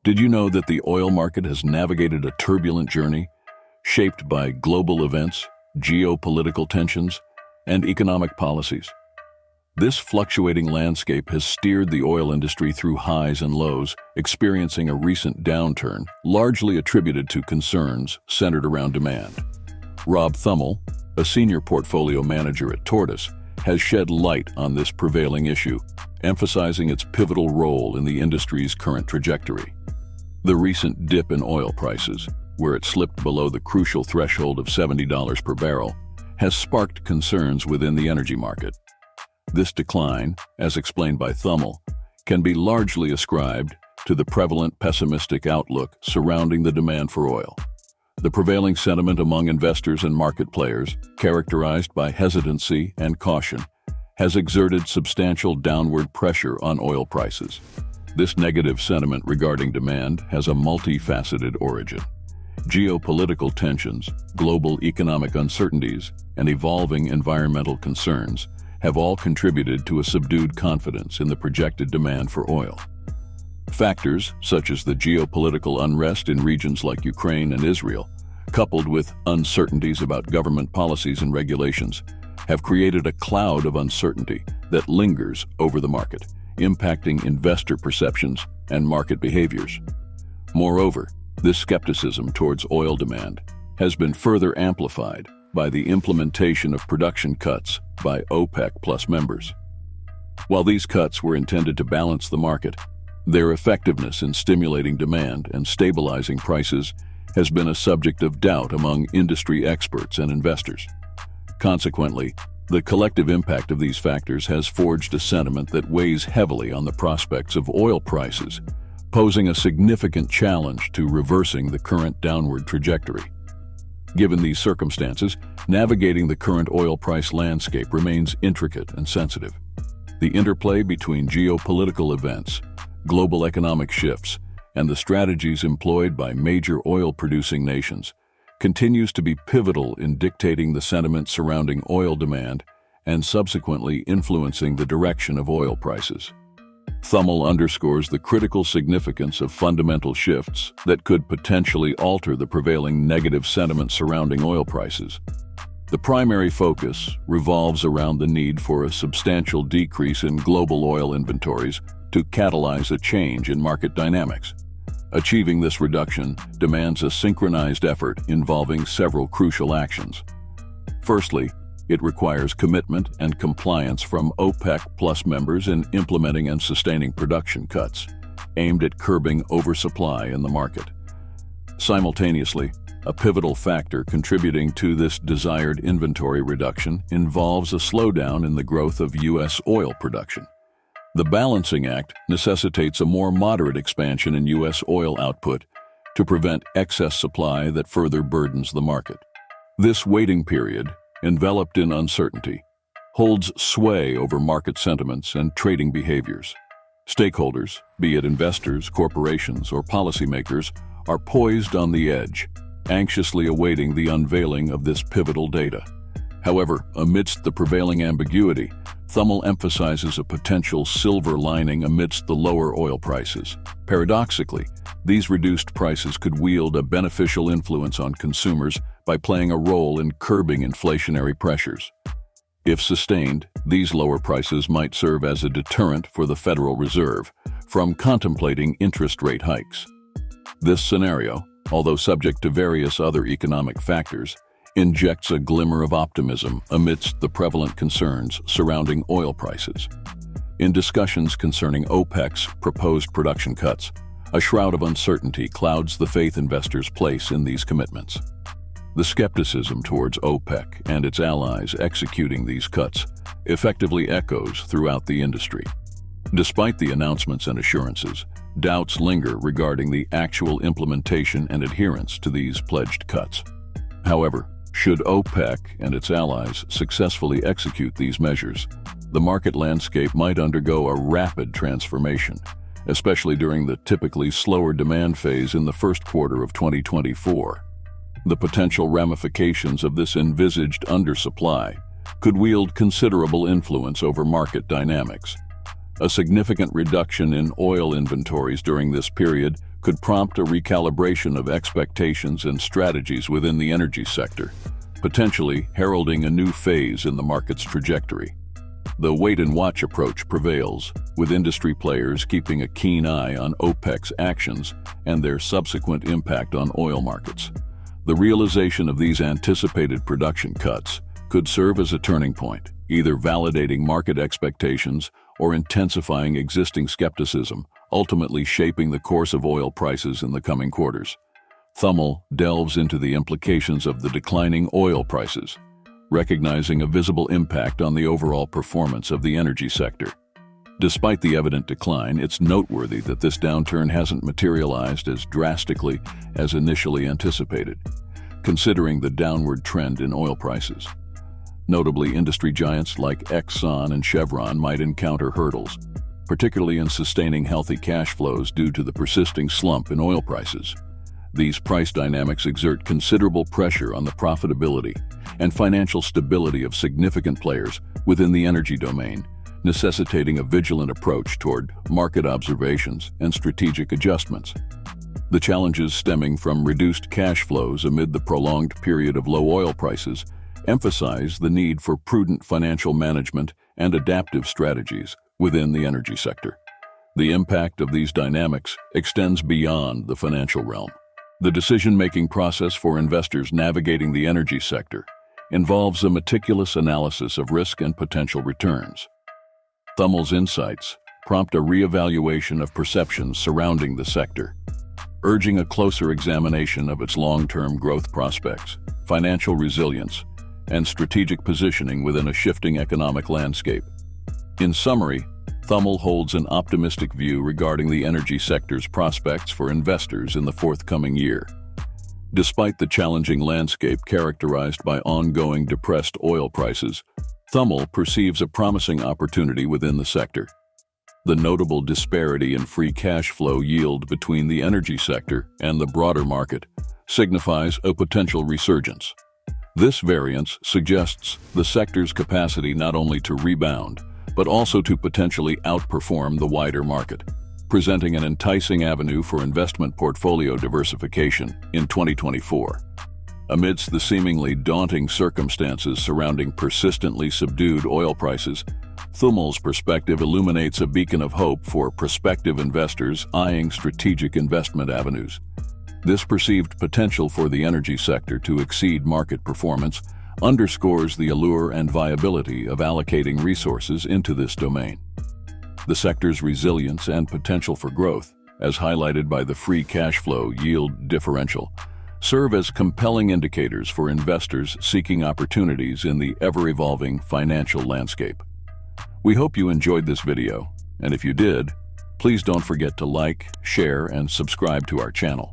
Did you know that the oil market has navigated a turbulent journey, shaped by global events, geopolitical tensions, and economic policies? This fluctuating landscape has steered the oil industry through highs and lows, experiencing a recent downturn, largely attributed to concerns centered around demand. Rob Thummel, a Senior Portfolio Manager at Tortoise, has shed light on this prevailing issue, emphasizing its pivotal role in the industry's current trajectory. The recent dip in oil prices, where it slipped below the crucial threshold of $70 per barrel, has sparked concerns within the energy market. This decline, as explained by Thummel, can be largely ascribed to the prevalent pessimistic outlook surrounding the demand for oil. The prevailing sentiment among investors and market players, characterized by hesitancy and caution, has exerted substantial downward pressure on oil prices. This negative sentiment regarding demand has a multifaceted origin. Geopolitical tensions, global economic uncertainties, and evolving environmental concerns have all contributed to a subdued confidence in the projected demand for oil. Factors such as the geopolitical unrest in regions like Ukraine and Israel, coupled with uncertainties about government policies and regulations, have created a cloud of uncertainty that lingers over the market, impacting investor perceptions and market behaviors. Moreover, this skepticism towards oil demand has been further amplified by the implementation of production cuts by OPEC+ members. While these cuts were intended to balance the market, their effectiveness in stimulating demand and stabilizing prices has been a subject of doubt among industry experts and investors. Consequently, the collective impact of these factors has forged a sentiment that weighs heavily on the prospects of oil prices, posing a significant challenge to reversing the current downward trajectory. Given these circumstances, navigating the current oil price landscape remains intricate and sensitive. The interplay between geopolitical events, global economic shifts, and the strategies employed by major oil-producing nations continues to be pivotal in dictating the sentiment surrounding oil demand and subsequently influencing the direction of oil prices. Thummel underscores the critical significance of fundamental shifts that could potentially alter the prevailing negative sentiment surrounding oil prices. The primary focus revolves around the need for a substantial decrease in global oil inventories to catalyze a change in market dynamics. Achieving this reduction demands a synchronized effort involving several crucial actions. Firstly, it requires commitment and compliance from OPEC+ members in implementing and sustaining production cuts, aimed at curbing oversupply in the market. Simultaneously, a pivotal factor contributing to this desired inventory reduction involves a slowdown in the growth of U.S. oil production. The balancing act necessitates a more moderate expansion in U.S. oil output to prevent excess supply that further burdens the market. This waiting period, enveloped in uncertainty, holds sway over market sentiments and trading behaviors. Stakeholders, be it investors, corporations, or policymakers, are poised on the edge, anxiously awaiting the unveiling of this pivotal data. However, amidst the prevailing ambiguity, Thummel emphasizes a potential silver lining amidst the lower oil prices. Paradoxically, these reduced prices could wield a beneficial influence on consumers by playing a role in curbing inflationary pressures. If sustained, these lower prices might serve as a deterrent for the Federal Reserve from contemplating interest rate hikes. This scenario, although subject to various other economic factors, injects a glimmer of optimism amidst the prevalent concerns surrounding oil prices. In discussions concerning OPEC's proposed production cuts, a shroud of uncertainty clouds the faith investors place in these commitments. The skepticism towards OPEC and its allies executing these cuts effectively echoes throughout the industry. Despite the announcements and assurances, doubts linger regarding the actual implementation and adherence to these pledged cuts. However, should OPEC and its allies successfully execute these measures, the market landscape might undergo a rapid transformation, especially during the typically slower demand phase in the first quarter of 2024. The potential ramifications of this envisaged undersupply could wield considerable influence over market dynamics. A significant reduction in oil inventories during this period could prompt a recalibration of expectations and strategies within the energy sector, potentially heralding a new phase in the market's trajectory. The wait-and-watch approach prevails, with industry players keeping a keen eye on OPEC's actions and their subsequent impact on oil markets. The realization of these anticipated production cuts could serve as a turning point, either validating market expectations or intensifying existing skepticism, ultimately shaping the course of oil prices in the coming quarters. Thummel delves into the implications of the declining oil prices, recognizing a visible impact on the overall performance of the energy sector. Despite the evident decline, it's noteworthy that this downturn hasn't materialized as drastically as initially anticipated, considering the downward trend in oil prices. Notably, industry giants like Exxon and Chevron might encounter hurdles, particularly in sustaining healthy cash flows due to the persisting slump in oil prices. These price dynamics exert considerable pressure on the profitability and financial stability of significant players within the energy domain, necessitating a vigilant approach toward market observations and strategic adjustments. The challenges stemming from reduced cash flows amid the prolonged period of low oil prices emphasize the need for prudent financial management and adaptive strategies within the energy sector. The impact of these dynamics extends beyond the financial realm. The decision-making process for investors navigating the energy sector involves a meticulous analysis of risk and potential returns. Thummel's insights prompt a reevaluation of perceptions surrounding the sector, urging a closer examination of its long-term growth prospects, financial resilience, and strategic positioning within a shifting economic landscape. In summary, Thummel holds an optimistic view regarding the energy sector's prospects for investors in the forthcoming year. Despite the challenging landscape characterized by ongoing depressed oil prices, Thummel perceives a promising opportunity within the sector. The notable disparity in free cash flow yield between the energy sector and the broader market signifies a potential resurgence. This variance suggests the sector's capacity not only to rebound, but also to potentially outperform the wider market, presenting an enticing avenue for investment portfolio diversification in 2024. Amidst the seemingly daunting circumstances surrounding persistently subdued oil prices, Thummel's perspective illuminates a beacon of hope for prospective investors eyeing strategic investment avenues. This perceived potential for the energy sector to exceed market performance underscores the allure and viability of allocating resources into this domain. The sector's resilience and potential for growth, as highlighted by the free cash flow yield differential, serve as compelling indicators for investors seeking opportunities in the ever-evolving financial landscape. We hope you enjoyed this video, and if you did, please don't forget to like, share, and subscribe to our channel.